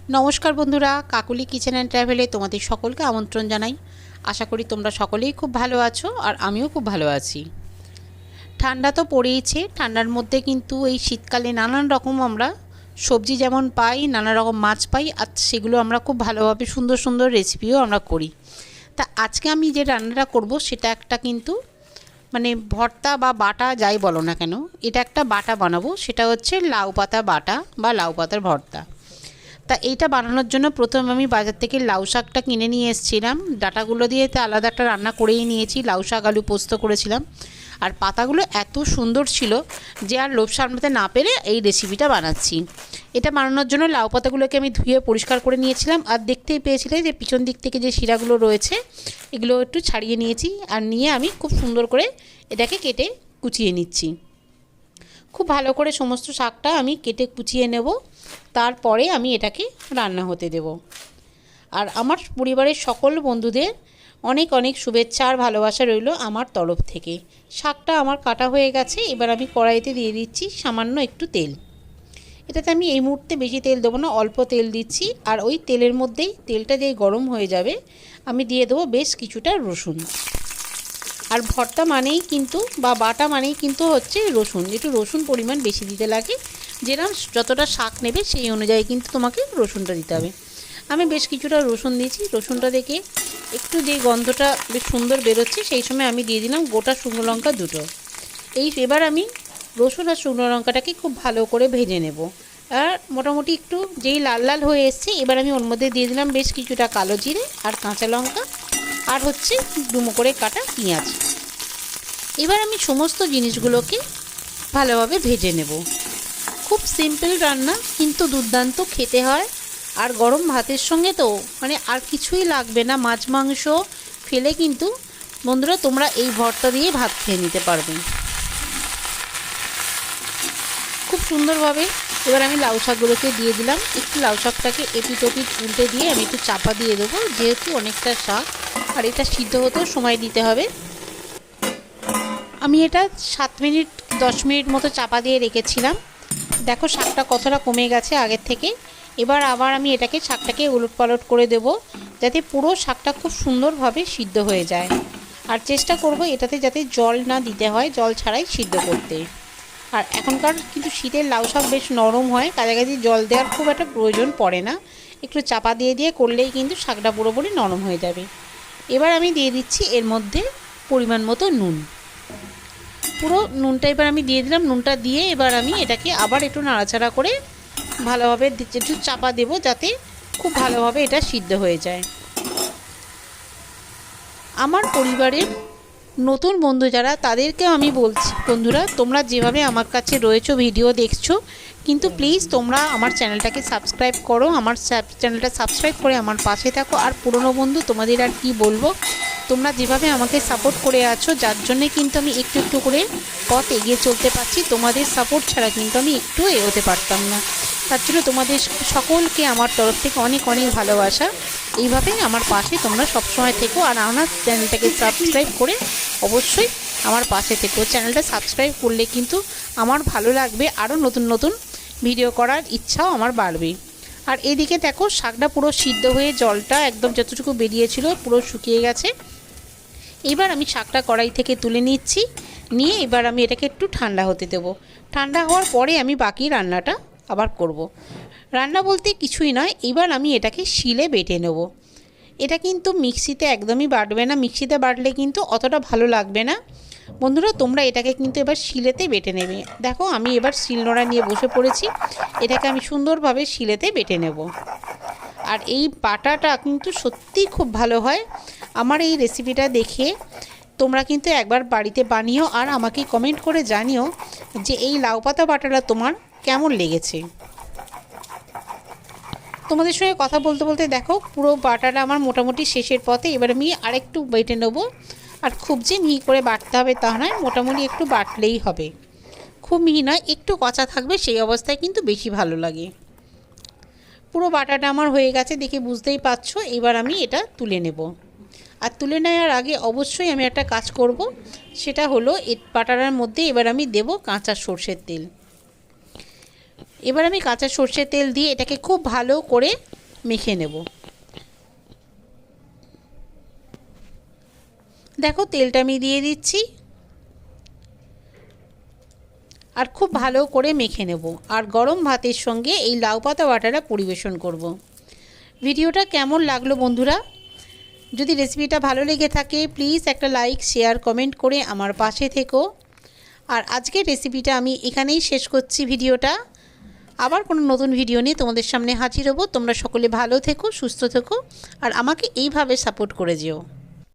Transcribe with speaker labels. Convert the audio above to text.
Speaker 1: নমস্কার বন্ধুরা, Kakuli kitchen and ট্রাভেলে তোমাদের সকলকে আমন্ত্রণ জানাই। আশা করি তোমরা সকলেই খুব ভালো আছো আর আমিও খুব ভালো আছি। ঠান্ডা তো পড়েইছে, ঠান্ডার মধ্যে কিন্তু এই শীতকালে নানান রকম আমরা সবজি যেমন পাই, নানা রকম মাছ পাই, আর সেগুলো আমরা খুব ভালোভাবে সুন্দর সুন্দর রেসিপিও আমরা করি। তা আজকে আমি যে রান্নাটা করব সেটা একটা কিন্তু ভর্তা বা বাটা যাই বলো না কেন, এটা একটা বাটা বানাবো। সেটা হচ্ছে লাউ পাতা বাটা বা লাউ পাতার ভর্তা। তা এইটা বানানোর জন্য প্রথমে আমি বাজার থেকে লাউ শাকটা কিনে নিয়ে এসেছিলাম। ডাঁটাগুলো দিয়ে তো আলাদা একটা রান্না করেই নিয়েছি, লাউ শাক আলু পোস্ত করেছিলাম। আর পাতাগুলো এত সুন্দর ছিল যে আর লোভ সামলাতে না পেরে এই রেসিপিটা বানাচ্ছি। এটা বানানোর জন্য লাউ পাতাগুলোকে আমি ধুয়ে পরিষ্কার করে নিয়েছিলাম, আর দেখতেই পেয়েছিলে যে পিছন দিক থেকে যে শিরাগুলো রয়েছে এগুলো একটু ছাড়িয়ে নিয়েছি। আর নিয়ে আমি খুব সুন্দর করে এটাকে কেটে কুচিয়ে নিচ্ছি। খুব ভালো করে সমস্ত শাকটা আমি কেটে কুচিয়ে নেব, তারপরে আমি এটাকে রান্না হতে দেব। আর আমার পরিবারের সকল বন্ধুদের অনেক অনেক শুভেচ্ছা আর ভালোবাসা রইল আমার তরফ থেকে। শাকটা আমার কাটা হয়ে গেছে, এবার আমি কড়াইতে দিয়ে দিচ্ছি সামান্য একটু তেল। এটাতে আমি এই মুহূর্তে বেশি তেল দেবো না, অল্প তেল দিচ্ছি। আর ওই তেলের মধ্যেই তেলটা যেই গরম হয়ে যাবে আমি দিয়ে দেবো বেশ কিছুটা রসুন। আর ভর্তা মানেই কিন্তু বা বাটা মানেই কিন্তু হচ্ছে রসুন, একটু রসুন পরিমাণ বেশি দিতে লাগে। যেরকম যতটা শাক নেবে সেই অনুযায়ী কিন্তু তোমাকে রসুনটা দিতে হবে। আমি বেশ কিছুটা রসুন দিয়েছি। রসুনটা দেখে একটু যে গন্ধটা বেশ সুন্দর বেরোচ্ছে সেই সময় আমি দিয়ে দিলাম গোটা শুকনো লঙ্কা দুটো। এবার আমি রসুন আর শুকনো লঙ্কাটাকে খুব ভালো করে ভেজে নেব। আর মোটামুটি একটু যেই লাল লাল হয়ে এসছে এবার আমি ওর মধ্যে দিয়ে দিলাম বেশ কিছুটা কালো জিরে আর কাঁচা লঙ্কা, আর হচ্ছে ডুমো করে কাটা পেঁয়াজ। এবার আমি সমস্ত জিনিসগুলোকে ভালোভাবে ভেজে নেব। খুব সিম্পল রান্না, কিন্তু দুর্দান্ত খেতে হয়। আর গরম ভাতের সঙ্গে তো আর কিছুই লাগবে না, মাছ মাংস ফেলে কিন্তু বন্ধুরা তোমরা এই ভর্তা দিয়ে ভাত খেয়ে নিতে পারবে খুব সুন্দরভাবে। এবার আমি লাউ শাকগুলোকে দিয়ে দিলাম। একটু লাউ শাকটাকে এপিট ওপিট উল্টে দিয়ে আমি একটু চাপা দিয়ে দেবো, যেহেতু অনেকটা শাক আর এটা সিদ্ধ হতেও সময় দিতে হবে। আমি এটা 7 মিনিট 10 মিনিট মতো চাপা দিয়ে রেখেছিলাম। দেখো শাকটা কতটা কমে গেছে আগের থেকে। এবার আবার আমি শাকটাকে উলটপালট করে দেব, যাতে পুরো শাকটা খুব সুন্দরভাবে সিদ্ধ হয়ে যায়। আর চেষ্টা করব এটাতে যাতে জল না দিতে হয়, জল ছাড়াই সিদ্ধ করতে। আর এখনকার কিন্তু শীতের লাউ শাক বেশ নরম হয়, কাছাকাছি জল দেওয়ার খুব একটা প্রয়োজন পড়ে না। একটু চাপা দিয়ে দিয়ে করলেই কিন্তু শাকটা পুরোপুরি নরম হয়ে যাবে। এবার আমি দিয়ে দিচ্ছি এর মধ্যে পরিমাণ মতো নুন। পুরো নুনটা এবার আমি দিয়ে দিলাম। নুনটা দিয়ে এবার আমি এটাকে আবার একটু নাড়াচাড়া করে ভালোভাবে একটু চাপা দেব, যাতে খুব ভালোভাবে এটা সিদ্ধ হয়ে যায়। আমার পরিবারের নতুন বন্ধু যারা তাদেরকেও আমি বলছি, বন্ধুরা তোমরা যেভাবে আমার কাছে রয়েছো ভিডিও দেখছো, কিন্তু প্লিজ তোমরা আমার চ্যানেলটাকে সাবস্ক্রাইব করো, আমার চ্যানেলটা সাবস্ক্রাইব করে আমার পাশে থাকো। আর পুরনো বন্ধু তোমাদের আর কি বলবো, তোমরা যেভাবে আমাকে সাপোর্ট করে আছো, যার জন্যে কিন্তু আমি একটু একটু করে পথ এগিয়ে চলতে পারছি। তোমাদের সাপোর্ট ছাড়া কিন্তু আমি একটু এগোতে পারতাম না। তার জন্য তোমাদের সকলকে আমার তরফ থেকে অনেক অনেক ভালোবাসা। এইভাবেই আমার পাশে তোমরা সবসময় থেকো, আর আমার চ্যানেলটাকে সাবস্ক্রাইব করে অবশ্যই আমার পাশে থেকো। চ্যানেলটা সাবস্ক্রাইব করলে কিন্তু আমার ভালো লাগবে, আরও নতুন নতুন ভিডিও করার ইচ্ছাও আমার বাড়বে। আর এদিকে দেখো শাকটা পুরো সিদ্ধ হয়ে জলটা একদম যতটুকু বেরিয়েছিল পুরো শুকিয়ে গেছে। এবার আমি শাকটা কড়াই থেকে তুলে নিচ্ছি, নিয়ে এবার আমি এটাকে একটু ঠান্ডা হতে দেবো। ঠান্ডা হওয়ার পরে আমি বাকি রান্নাটা আবার করব। রান্না বলতে কিছুই নয়, এবার আমি এটাকে শিলে বেটে নেব। এটা কিন্তু মিক্সিতে একদমই বাটবে না, মিক্সিতে বাটলে কিন্তু অতটা ভালো লাগবে না। বন্ধুরা তোমরা এটাকে কিন্তু এবার শিলেতে বেটে নেবে। দেখো আমি এবার শিলনোড়া নিয়ে বসে পড়েছি, এটাকে আমি সুন্দরভাবে শিলেতে বেটে নেব। আর এই বাটাটা কিন্তু সত্যিই খুব ভালো হয়। আমার এই রেসিপিটা দেখে তোমরা কিন্তু একবার বাড়িতে বানিও, আর আমাকে কমেন্ট করে জানিও যে এই লাউ পাতা বাটাটা তোমার কেমন লেগেছে। তোমাদের সঙ্গে কথা বলতে বলতে দেখো পুরো বাটাটা আমার মোটামুটি শেষের পথে। এবার আমি আরেকটু বেটে নেবো। আর খুব যে মিহি করে বাটতে হবে তা নয়, মোটামুটি একটু বাটলেই হবে। খুব মিহি নয়, একটু কচা থাকবে, সেই অবস্থায় কিন্তু বেশি ভালো লাগে। পুরো বাটাটা আমার হয়ে গেছে দেখে বুঝতেই পারছো। এবার আমি এটা তুলে নেব। আর তুলে নেওয়ার আগে অবশ্যই আমি একটা কাজ করব, সেটা হলো এই বাটাটার মধ্যে এবার আমি দেব কাঁচা সর্ষের তেল। এবার আমি কাঁচা সর্ষের তেল দিয়ে এটাকে খুব ভালো করে মেখে নেব। দেখো তেলটা আমি দিয়ে দিচ্ছি আর খুব ভালো করে মেখে নেব। আর গরম ভাতের সঙ্গে এই লাউ পাতা বাটাটা পরিবেশন করব। ভিডিওটা কেমন লাগলো বন্ধুরা? যদি রেসিপিটা ভালো লেগে থাকে প্লিজ একটা লাইক, শেয়ার, কমেন্ট করে আমার পাশে থেকো। আর আজকের রেসিপিটা আমি এখানেই শেষ করছি ভিডিওটা। আবার কোনো নতুন ভিডিও নিয়ে তোমাদের সামনে হাজির হব। তোমরা সকলে ভালো থেকো, সুস্থ থেকো আর আমাকে এইভাবে সাপোর্ট করে যেও।